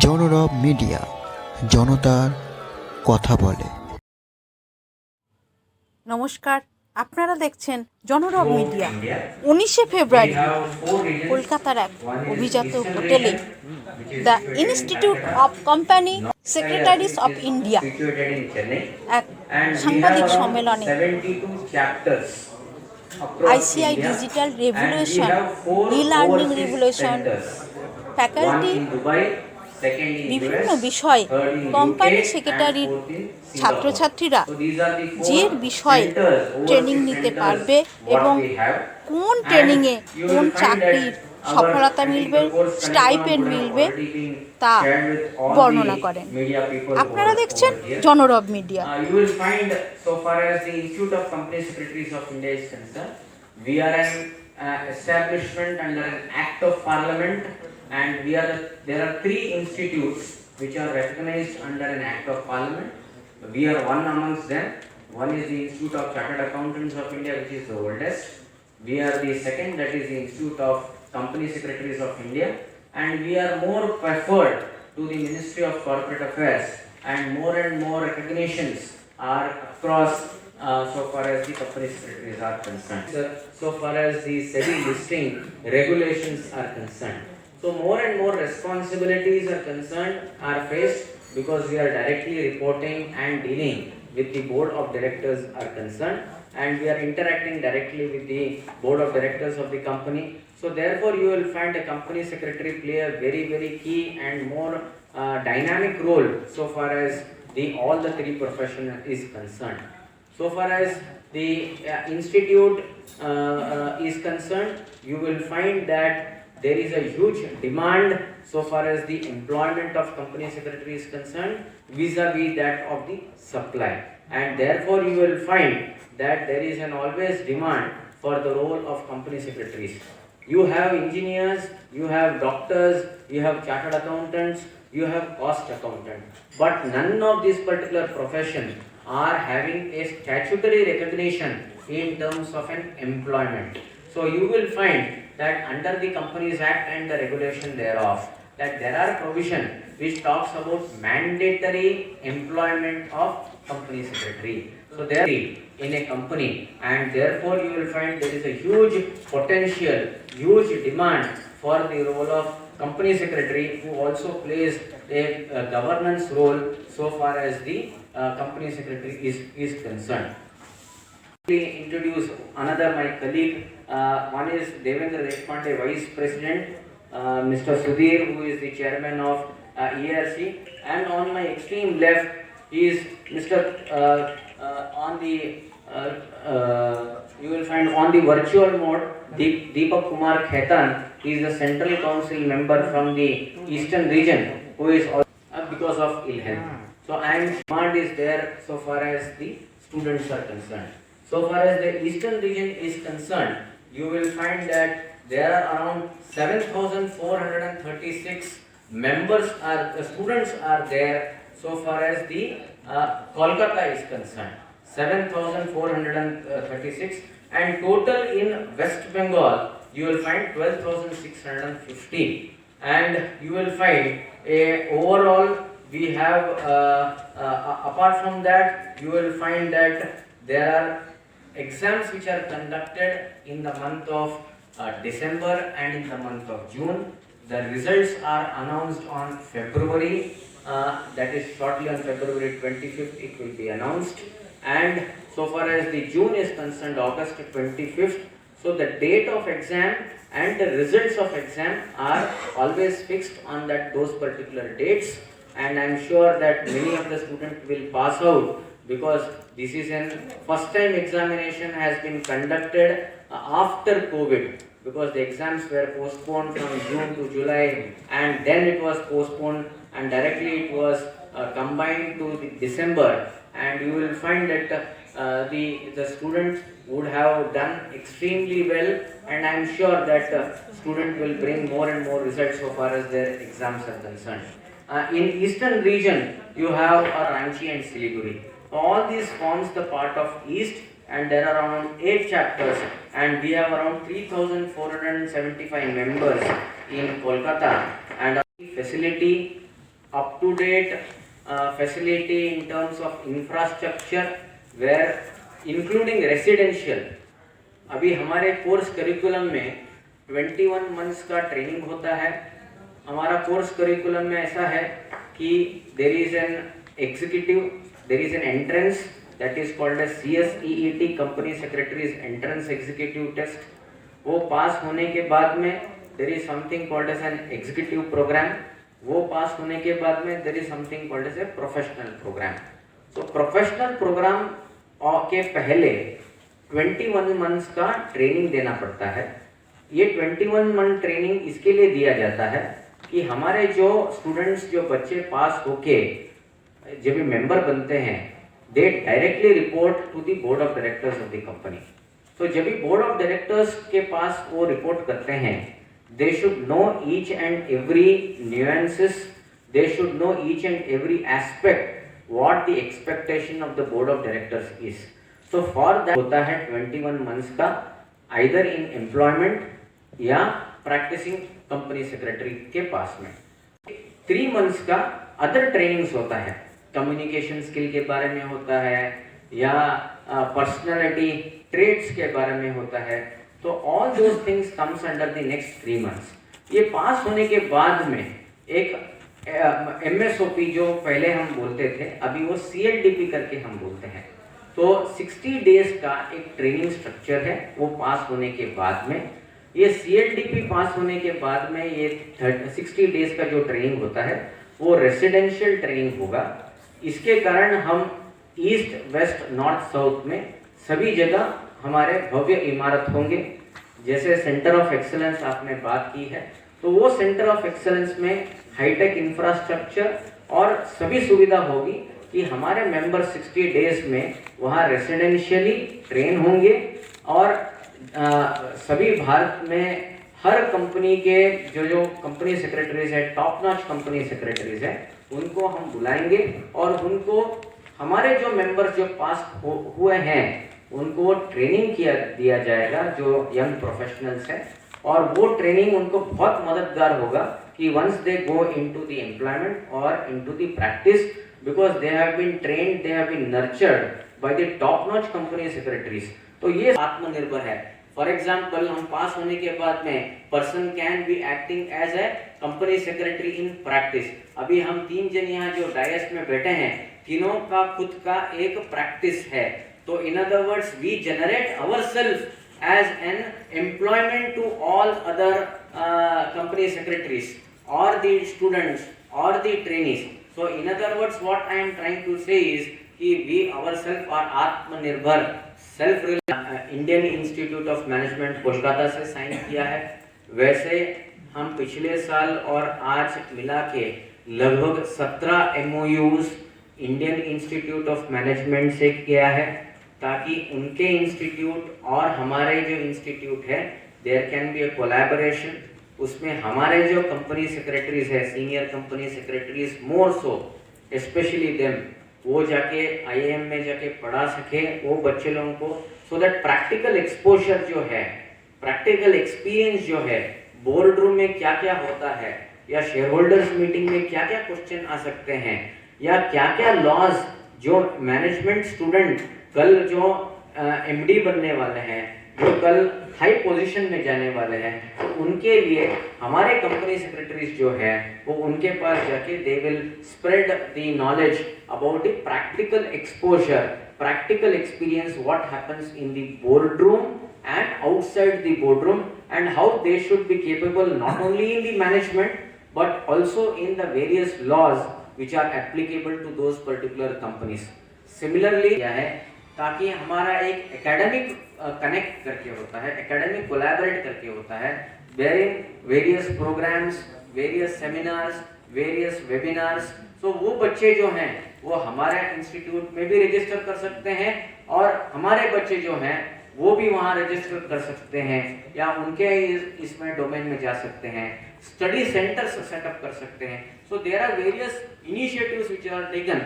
জনরব media, জনতার কথা বলে। নমস্কার, আপনারা দেখছেন জনরব মিডিয়া। 19শে ফেব্রুয়ারি কলকাতার এক অভিজাত হোটেলে the institute of company secretaries of India এক সাংবাদিক সম্মেলনে ICI digital revolution, e learning revolution, faculty বিভিন্ন বিষয়ে কোম্পানি সেক্রেটারির ছাত্রছাত্রীরা যে বিষয়ে ট্রেনিং নিতে পারবে এবং কোন ট্রেনিংয়ে কোন চাকরির সফলতা মিলবে, স্টাইপেন্ড মিলবে তা বর্ণনা করেন। আপনারা দেখছেন জনরব media. You will find, so far as the Institute of Company Secretaries of India is concerned, we are an establishment under an Act of Parliament, and there are three institutes which are recognized under an Act of Parliament. We are one amongst them. One is the Institute of Chartered Accountants of India, which is the oldest. We are the second, that is the Institute of Company Secretaries of India, and we are more preferred to the Ministry of Corporate Affairs, and more recognitions are across so far as the company secretaries are concerned. So far as the SEBI listing regulations are concerned. So more and more responsibilities are faced because we are directly reporting and dealing with the board of directors are concerned, and we are interacting directly with the board of directors of the company. So therefore you will find a company secretary play a very key and more dynamic role so far as all the three profession is concerned. So far as the institute is concerned, you will find that there is a huge demand so far as the employment of company secretary is concerned vis-a-vis that of the supply, and therefore you will find that there is an always demand for the role of company secretaries. You have engineers, you have doctors, you have chartered accountants, you have cost accountant, but none of these particular profession are having a statutory recognition in terms of an employment. So you will find that under the Companies Act and the regulation thereof, that there are provision which talks about mandatory employment of company secretary. So there in a company, and therefore you will find there is a huge potential, huge demand for the role of company secretary, who also plays a governance role so far as the company secretary is concerned. Introduce another my colleague. One is Devendra Deshpande, Vice President, Mr. Sudhir, who is the Chairman of ERC, and on my extreme left is Mr. On the you will find on the virtual mode Deepak Kumar Khaitan. He is the Central Council member from the Eastern region, who is also, because of ill health. So and demand is there so far as the students are concerned. So far as the Eastern region is concerned, you will find that there are around 7,436 students are there so far as the Kolkata is concerned. 7,436, and total in West Bengal you will find 12,650, and you will find overall we have apart from that you will find that there are exams which are conducted in the month of December and in the month of June. The results are announced on February, that is shortly on February 25th it will be announced, and so far as the June is concerned, August 25th. So the date of exam and the results of exam are always fixed on those particular dates, and I am sure that many of the students will pass out, because this is an first time examination has been conducted after COVID, because the exams were postponed from June to July, and then it was postponed and directly it was combined to the December, and you will find that the students would have done extremely well, and I am sure that students will bring more and more results so far as their exams are concerned. In Eastern region you have Ranchi and Siliguri. All these forms the part of East, and there are around 8 chapters, and we have around 3,475 members in Kolkata, and facility up to date facility in terms of infrastructure, where including residential. अभी हमारे course curriculum में 21 months का training होता है. हमारा course curriculum में ऐसा है कि there is an executive, there is an entrance that is called as CSEET, company secretaries entrance executive test. वो पास होने के बाद में there is something called as an executive programme. वो पास होने के बाद में there is something called as a professional programme. तो प्रोफेशनल प्रोग्राम के पहले 21 मंथ्स का ट्रेनिंग देना पड़ता है. ये 21 मंथ ट्रेनिंग इसके लिए दिया जाता है कि हमारे जो स्टूडेंट्स, जो बच्चे पास होके जब भी मेंबर बनते हैं, they directly report to the board of directors of the company. तो जब भी बोर्ड ऑफ डायरेक्टर्स के पास वो रिपोर्ट करते हैं, they should know each and every nuances, they should know each and every aspect what the expectation of the board of directors is. So for that होता है 21 months का, either in employment या practicing company secretary के पास में. 3 months का other trainings होता है, communication skill के बारे में होता है या पर्सनालिटी ट्रेड्स के बारे में होता है. तो all those things comes under the next 3 months. ये पास होने के बाद में एक MSOP जो पहले हम बोलते थे, अभी वो CLDP करके हम बोलते हैं. तो 60 डेज का एक ट्रेनिंग स्ट्रक्चर है. वो पास होने के बाद में, ये CLDP पास होने के बाद में ये 60 डेज का जो ट्रेनिंग होता है वो रेसिडेंशियल ट्रेनिंग होगा. इसके कारण हम ईस्ट, वेस्ट, नॉर्थ, साउथ में सभी जगह हमारे भव्य इमारत होंगे. जैसे सेंटर ऑफ एक्सेलेंस आपने बात की है, तो वो सेंटर ऑफ एक्सेलेंस में हाईटेक इंफ्रास्ट्रक्चर और सभी सुविधा होगी कि हमारे मेंबर 60 डेज में वहाँ रेसिडेंशियली ट्रेन होंगे. और सभी भारत में हर कंपनी के जो कंपनी सेक्रेटरीज है, टॉप नॉच कंपनी सेक्रेटरीज है, उनको हम बुलाएंगे और उनको हमारे जो मेंबर्स जो पास हुए हैं उनको ट्रेनिंग दिया जाएगा, जो यंग प्रोफेशनल्स हैं. और वो ट्रेनिंग उनको बहुत मददगार होगा कि once they go into the employment और into the practice, because they have been trained, they have been nurtured by the top notch company secretaries. तो ये आत्मनिर्भर है. फॉर एग्जाम्पल, हम पास होने के बाद में person can be acting as a company secretary in practice. अभी हम 3 जन यहाँ जो डायस में बैठे हैं, तीनों का खुद का एक प्रैक्टिस है. तो in other words, we generate ourselves as an employment to all other company secretaries और द स्टूडेंट्स और the trainees. So in other words, what I am trying to say is कि we ourselves are आत्मनिर्भर, self-reliant. Indian institute of management Kolkata से sign किया है. वैसे हम पिछले साल और आज मिला के लगभग 17 MOUs Indian institute of management से किया है, ताकि उनके इंस्टीट्यूट और हमारे जो इंस्टीट्यूट है, there can be a collaboration. उसमें हमारे जो कंपनी सेक्रेटरीज है, senior company secretaries, more so specially them, वो जाके IIM में जाके पढ़ा सके वो बच्चे लोगों को, सो दैट प्रैक्टिकल एक्सपोजर जो है, प्रैक्टिकल एक्सपीरियंस जो है, बोर्ड रूम में क्या क्या होता है या शेयर होल्डर्स मीटिंग में क्या क्या क्वेश्चन आ सकते हैं या क्या क्या लॉज जो मैनेजमेंट स्टूडेंट कल जो MD बनने वाले हैं, जो कल हाई पोजीशन में जाने वाले हैं, तो उनके लिए हमारे कंपनी सेक्रेटरीज जो है वो उनके पास जाके they will spread the knowledge about the practical exposure, practical experience, what happens in the board room and outside the boardroom, and how they should be capable not only in the management but also in the various laws which are applicable to those particular companies. Similarly क्या है, ताकि हमारा एक academic connect करके होता है, academic collaborate करके होता है, wherein various programs, various seminars, various webinars. तो वो बच्चे जो हैं वो हमारे इंस्टीट्यूट में भी रजिस्टर कर सकते हैं और हमारे बच्चे जो हैं वो भी वहाँ रजिस्टर कर सकते हैं या उनके इसमें डोमेन में जा सकते हैं, स्टडी सेंटर्स सेटअप कर सकते हैं. So there are various initiatives which are taken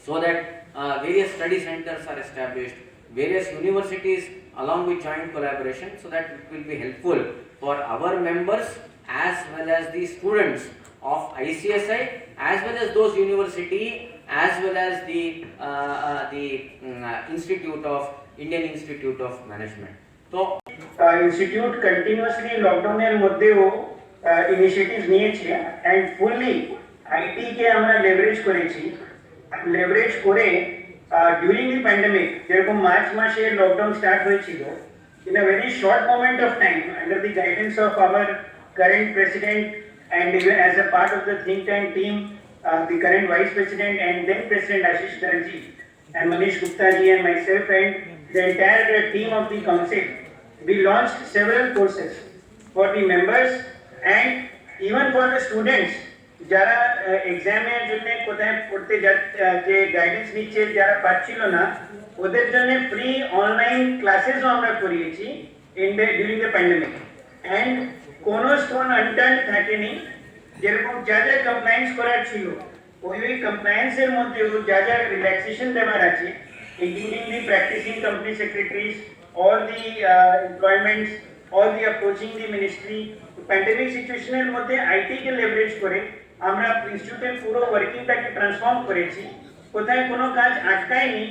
so that various study centers are established, various universities along with joint collaboration, so that it will be helpful for our members as well as the students of ICSI as well as those university, as well as the Institute of Indian Institute of Management. So institute continuously লকডাউনের মধ্যেও initiatives নিয়েছে and fully আইটিকে আমরা leverage করেছি। Leverage করে during the pandemic, যেরকম March মাসে lockdown start হয়েছিল, in a very short moment of time, under the guidance of our current president and even as a part of the think tank team, the current vice president and then president Ashish Darji and Manish Gupta ji and myself and the entire team of the council, we launched several courses for the members and even for the students যারা এক্সামের জন্য কোথায় পড়তে যে guidance নিচ্ছে, যারা পাচ্ছিল না, ওদের জন্য ফ্রি অনলাইন ক্লাসেসও আমরা করিয়েছি ডিউরিং দ্য প্যান্ডেমিক। অ্যান্ড কোনো স্টোন আনটার্ন থাকেনি। যেরকম যা যা কমপ্লায়েন্স করার ছিল, ওই কমপ্লায়েন্সের মধ্যেও যা যা রিল্যাক্সেশন দেওয়ার আছে, including the practising company secretaries, all the employments, all the approaching the ministry, pandemic সিচুয়েশনের মধ্যে আইটি কে লেভারেজ করে আমরা ইনস্টিটিউটের পুরো ওয়ার্কিংটাকে ট্রান্সফর্ম করেছি। কোথায় কোনো কাজ আটকায়নি,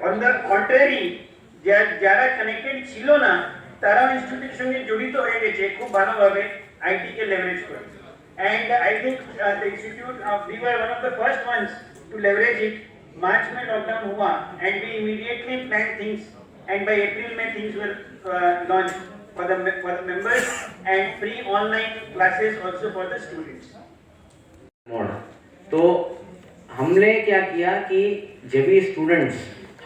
অন দ্য কন্ট্রারি যারা কানেক্টেড ছিল না তারাও ইনস্টিটিউটের সঙ্গে জড়িত হয়ে গেছে খুব ভালোভাবে আইটি কে লেভারেজ করে। And I think the institute, we were one of the first ones to leverage it. March में lockdown हुआ and we immediately planned things, and by April में things were launched for the members and free online classes also for the students. तो हमने क्या किया कि जब भी स्टूडेंट्स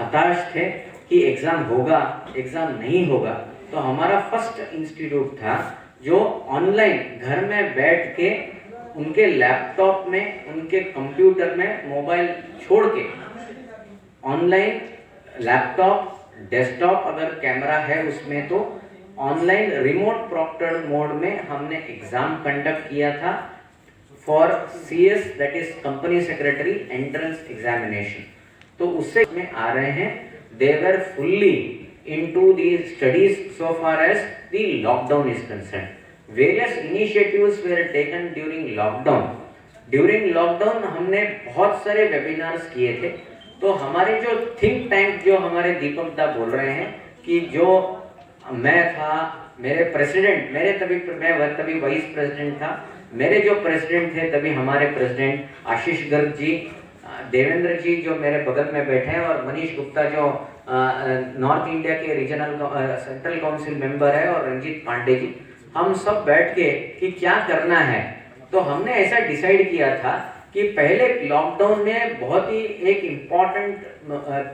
हताश थे कि एग्जाम होगा, एग्जाम नहीं होगा, तो हमारा फर्स्ट इंस्टीट्यूट था जो ऑनलाइन घर में बैठ के उनके लैपटॉप में, उनके कंप्यूटर में मोबाइल छोड़ के ऑनलाइन लैपटॉप, डेस्कटॉप अगर कैमरा है उसमें, तो ऑनलाइन रिमोट प्रॉक्टर्ड मोड में हमने एग्जाम कंडक्ट किया था for CS, that is company secretary entrance examination. तो उससे में आ रहे हैं, दे वर fully into the studies so far as the lockdown is concerned. Various initiatives were taken during lockdown. During lockdown हमने बहुत सारे webinars किए थे। तो हमारे जो think tank, जो हमारे दीपक दा बोल रहे हैं कि जो मैं था, मेरे प्रेसिडेंट, मैं तभी वाइस प्रेसिडेंट था, मेरे जो प्रेसिडेंट थे तभी हमारे प्रेसिडेंट आशीष गर्ग जी, देवेंद्र जी जो मेरे बगल में बैठे हैं, और मनीष गुप्ता जो नॉर्थ इंडिया के रीजनल सेंट्रल काउंसिल मेंबर है, और रंजीत पांडे जी, हम सब बैठ के कि क्या करना है। तो हमने ऐसा डिसाइड किया था कि पहले लॉकडाउन में बहुत ही एक इम्पॉर्टेंट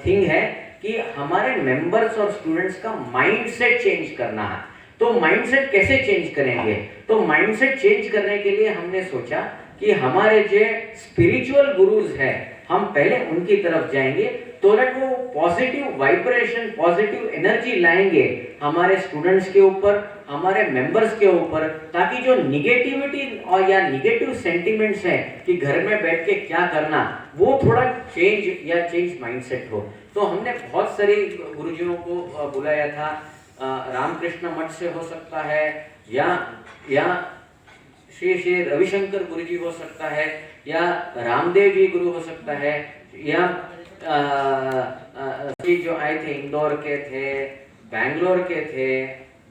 थिंग है कि हमारे मेंबर्स और स्टूडेंट्स का माइंडसेट चेंज करना है। तो माइंडसेट कैसे चेंज करेंगे? तो माइंडसेट चेंज करने के लिए हमने सोचा कि हमारे जो स्पिरिचुअल गुरुज हैं, हम पहले उनकी तरफ जाएंगे, तो वो पॉजिटिव वाइब्रेशन, पॉजिटिव एनर्जी लाएंगे हमारे स्टूडेंट्स के ऊपर, हमारे मेंबर्स के ऊपर, ताकि जो निगेटिविटी और या निगेटिव सेंटिमेंट्स हैं कि घर में बैठ के क्या करना, वो थोड़ा चेंज माइंडसेट हो। तो हमने बहुत सारे गुरुजियों को बुलाया था। रामकृष्ण मठ से हो सकता है, या श्री रविशंकर गुरु जी हो सकता है, या रामदेव जी गुरु हो सकता है, या जो आए थे इंदौर के थे, बैंगलोर के थे,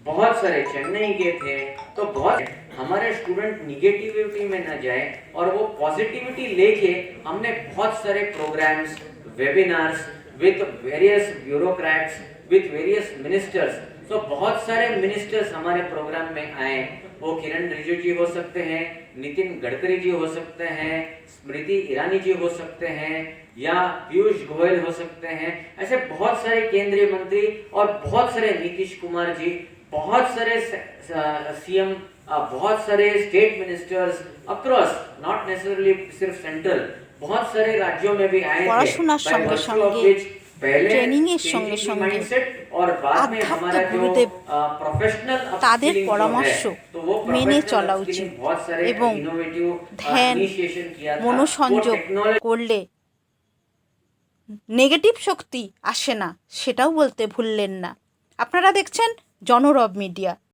बहुत सारे चेन्नई के थे। तो बहुत हमारे स्टूडेंट निगेटिविटी में न जाए और वो पॉजिटिविटी लेके हमने बहुत सारे programmes, webinars with various bureaucrats, with various ministers. तो बहुत सारे मिनिस्टर्स हमारे प्रोग्राम में आए। वो किरण रिजिजू जी हो सकते हैं, नितिन गडकरी जी हो सकते हैं, स्मृति ईरानी जी हो सकते हैं, या पीयूष गोयल हो सकते हैं। ऐसे बहुत सारे केंद्रीय मंत्री और बहुत सारे नीतीश कुमार जी, बहुत सारे CM, बहुत सारे state ministers across, not necessarily सिर्फ सेंट्रल, बहुत सारे राज्यों में भी आए थे। পড়াশোনার সঙ্গে সঙ্গে ট্রেনিংয়ের সঙ্গে সঙ্গে আধ্যাত্মিক গুরুদেব তাদের পরামর্শ মেনে চলা উচিত, এবং ধ্যান মনোসংযোগ করলে নেগেটিভ শক্তি আসে না, সেটাও বলতে ভুললেন না। আপনারা দেখছেন জনরব মিডিয়া।